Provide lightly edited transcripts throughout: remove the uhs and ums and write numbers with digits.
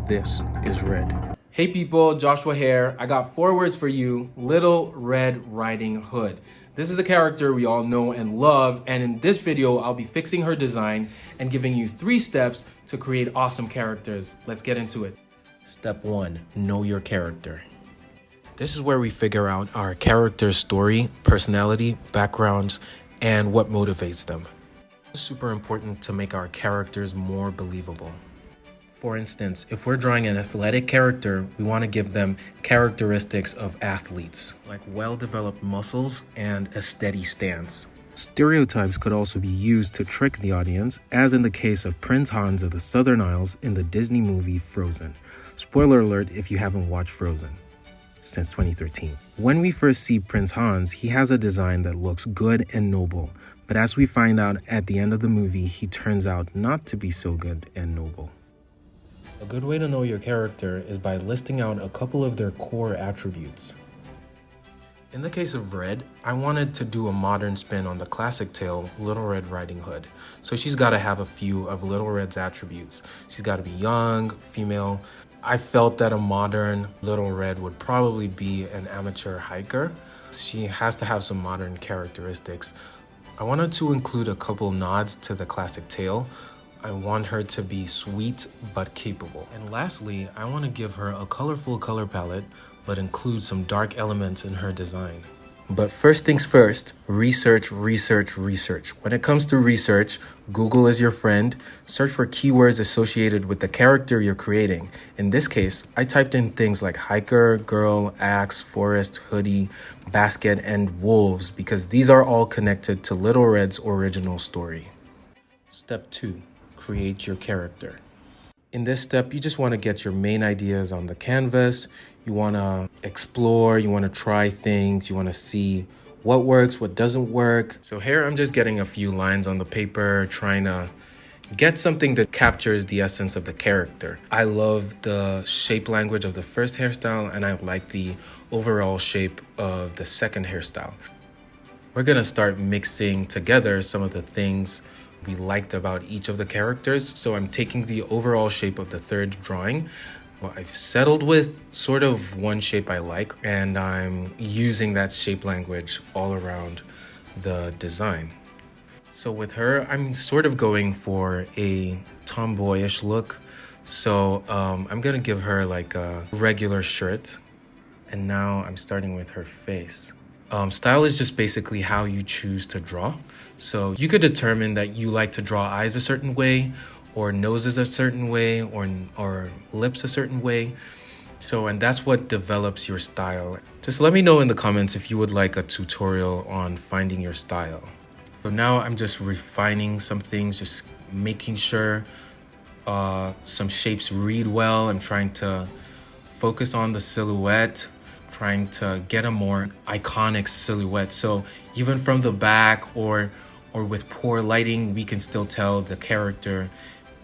This is Red. Hey people, Joshua here. I got 4 words for you, Little Red Riding Hood. This is a character we all know and love, and in this video, I'll be fixing her design and giving you 3 steps to create awesome characters. Let's get into it. Step 1. Know your character. This is where we figure out our character's story, personality, backgrounds, and what motivates them. It's super important to make our characters more believable. For instance, if we're drawing an athletic character, we want to give them characteristics of athletes, like well-developed muscles and a steady stance. Stereotypes could also be used to trick the audience, as in the case of Prince Hans of the Southern Isles in the Disney movie Frozen. Spoiler alert if you haven't watched Frozen since 2013. When we first see Prince Hans, he has a design that looks good and noble, but as we find out at the end of the movie, he turns out not to be so good and noble. A good way to know your character is by listing out a couple of their core attributes. In the case of Red, I wanted to do a modern spin on the classic tale, Little Red Riding Hood. So she's got to have a few of Little Red's attributes. She's got to be young, female. I felt that a modern Little Red would probably be an amateur hiker. She has to have some modern characteristics. I wanted to include a couple nods to the classic tale. I want her to be sweet but capable. And lastly, I want to give her a colorful color palette, but include some dark elements in her design. But first things first, research. When it comes to research, Google is your friend. Search for keywords associated with the character you're creating. In this case, I typed in things like hiker, girl, axe, forest, hoodie, basket, and wolves because these are all connected to Little Red's original story. Step 2. Create your character. In this step, you just want to get your main ideas on the canvas. You want to explore, you want to try things, you want to see what works, what doesn't work. So here I'm just getting a few lines on the paper, trying to get something that captures the essence of the character. I love the shape language of the first hairstyle, and I like the overall shape of the second hairstyle. We're going to start mixing together some of the things we liked about each of the characters. So I'm taking the overall shape of the third drawing. Well, I've settled with sort of one shape I like, and I'm using that shape language all around the design. So with her, I'm sort of going for a tomboyish look. So I'm gonna give her like a regular shirt. And now I'm starting with her face. Style is just basically how you choose to draw. So you could determine that you like to draw eyes a certain way, or noses a certain way, or lips a certain way. So, and that's what develops your style. Just let me know in the comments if you would like a tutorial on finding your style. So now I'm just refining some things, just making sure some shapes read well. I'm trying to focus on the silhouette, trying to get a more iconic silhouette. So even from the back or with poor lighting, we can still tell the character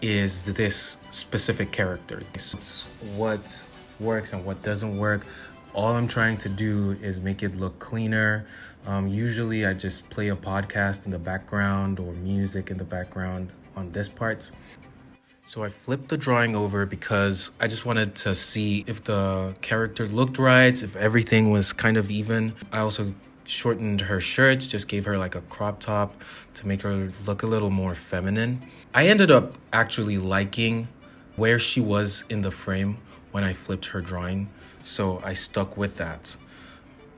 is this specific character. It's what works and what doesn't work. All I'm trying to do is make it look cleaner. Usually I just play a podcast in the background or music in the background on this part. So I flipped the drawing over because I just wanted to see if the character looked right, if everything was kind of even. I also shortened her shirts, just gave her like a crop top to make her look a little more feminine. I ended up actually liking where she was in the frame when I flipped her drawing, so I stuck with that.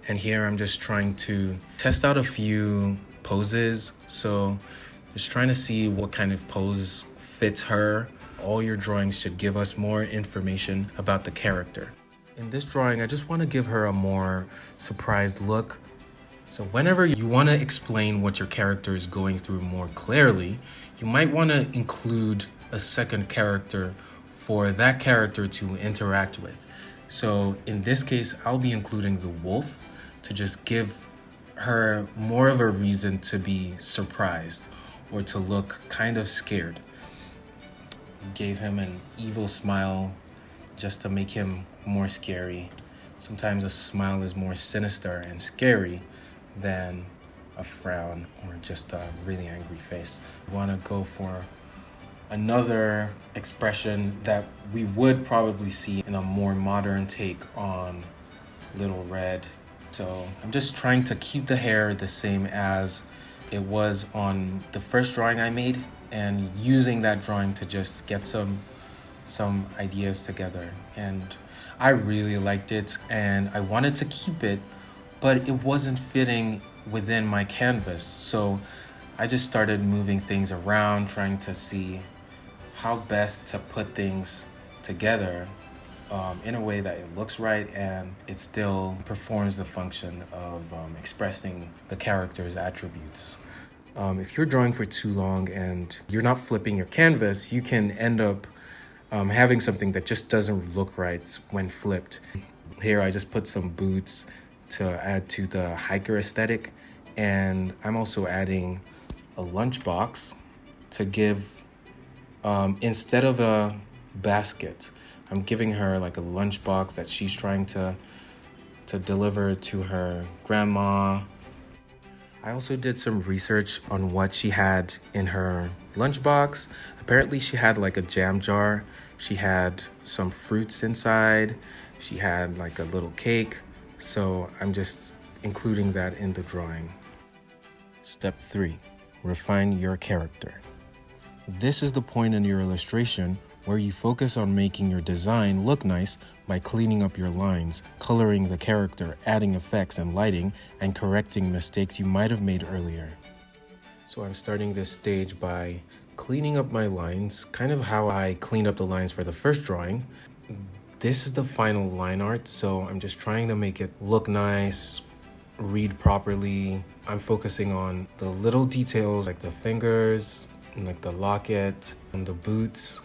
And here I'm just trying to test out a few poses. So just trying to see what kind of pose fits her. All your drawings should give us more information about the character. In this drawing, I just want to give her a more surprised look. So whenever you want to explain what your character is going through more clearly, you might want to include a second character for that character to interact with. So in this case, I'll be including the wolf to just give her more of a reason to be surprised or to look kind of scared. Gave him an evil smile just to make him more scary. Sometimes a smile is more sinister and scary than a frown or just a really angry face. You want to go for another expression that we would probably see in a more modern take on Little Red. So I'm just trying to keep the hair the same as it was on the first drawing I made, and using that drawing to just get some ideas together. And I really liked it and I wanted to keep it, but it wasn't fitting within my canvas. So I just started moving things around, trying to see how best to put things together in a way that it looks right and it still performs the function of expressing the character's attributes. If you're drawing for too long and you're not flipping your canvas, you can end up having something that just doesn't look right when flipped. Here I just put some boots to add to the hiker aesthetic, and I'm also adding a lunchbox to give, instead of a basket, I'm giving her like a lunchbox that she's trying to deliver to her grandma. I also did some research on what she had in her lunchbox. Apparently she had like a jam jar, she had some fruits inside, she had like a little cake. So I'm just including that in the drawing. Step 3, refine your character. This is the point in your illustration where you focus on making your design look nice by cleaning up your lines, coloring the character, adding effects and lighting, and correcting mistakes you might have made earlier. So I'm starting this stage by cleaning up my lines, kind of how I cleaned up the lines for the first drawing. This is the final line art, so I'm just trying to make it look nice, read properly. I'm focusing on the little details like the fingers, and like the locket, and the boots.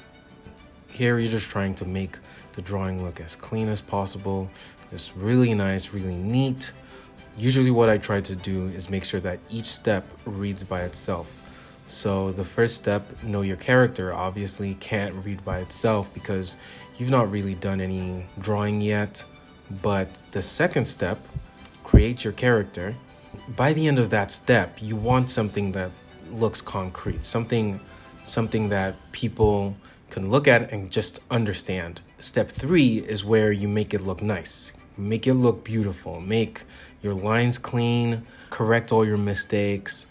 Here you're just trying to make the drawing look as clean as possible, just really nice, really neat. Usually what I try to do is make sure that each step reads by itself. So the first step, know your character, obviously can't read by itself because you've not really done any drawing yet. But the second step, create your character. By the end of that step, you want something that looks concrete, something that people can look at and just understand. Step 3 is where you make it look nice, make it look beautiful, make your lines clean, correct all your mistakes.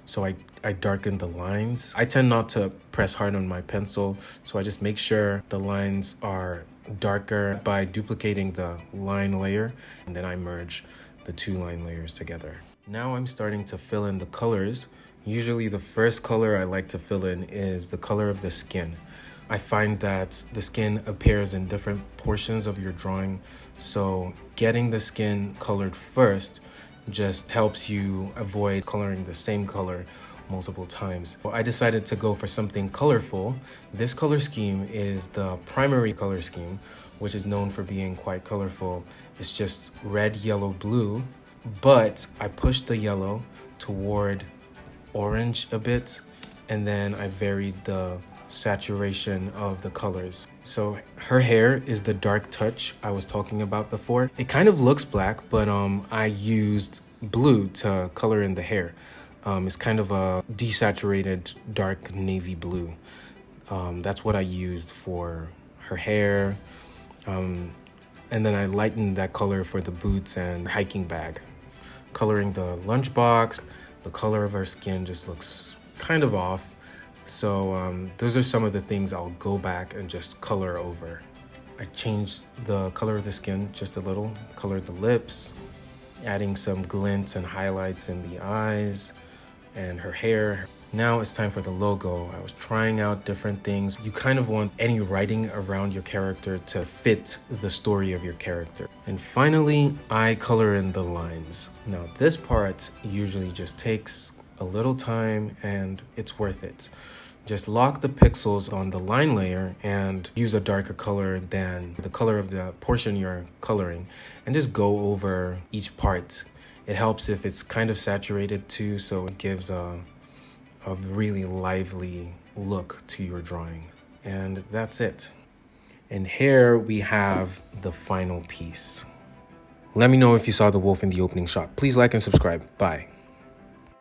So I darken the lines. I tend not to press hard on my pencil, so I just make sure the lines are darker by duplicating the line layer, and then I merge the two line layers together. Now I'm starting to fill in the colors. Usually the first color I like to fill in is the color of the skin. I find that the skin appears in different portions of your drawing, so getting the skin colored first just helps you avoid coloring the same color multiple times. Well, I decided to go for something colorful. This color scheme is the primary color scheme, which is known for being quite colorful. It's just red, yellow, blue, but I pushed the yellow toward orange a bit, and then I varied the saturation of the colors. So her hair is the dark touch I was talking about before. It kind of looks black, but I used blue to color in the hair. It's kind of a desaturated dark navy blue. That's what I used for her hair. And then I lightened that color for the boots and hiking bag. Coloring the lunchbox, the color of her skin just looks kind of off. So those are some of the things I'll go back and just color over. I changed the color of the skin just a little, colored the lips, adding some glints and highlights in the eyes and her hair. Now it's time for the logo. I was trying out different things. You kind of want any writing around your character to fit the story of your character. And finally, I color in the lines. Now this part usually just takes a little time and it's worth it. Just lock the pixels on the line layer and use a darker color than the color of the portion you're coloring, and just go over each part. It helps if it's kind of saturated too, so it gives a really lively look to your drawing. And that's it. And here we have the final piece. Let me know if you saw the wolf in the opening shot. Please like and subscribe. Bye.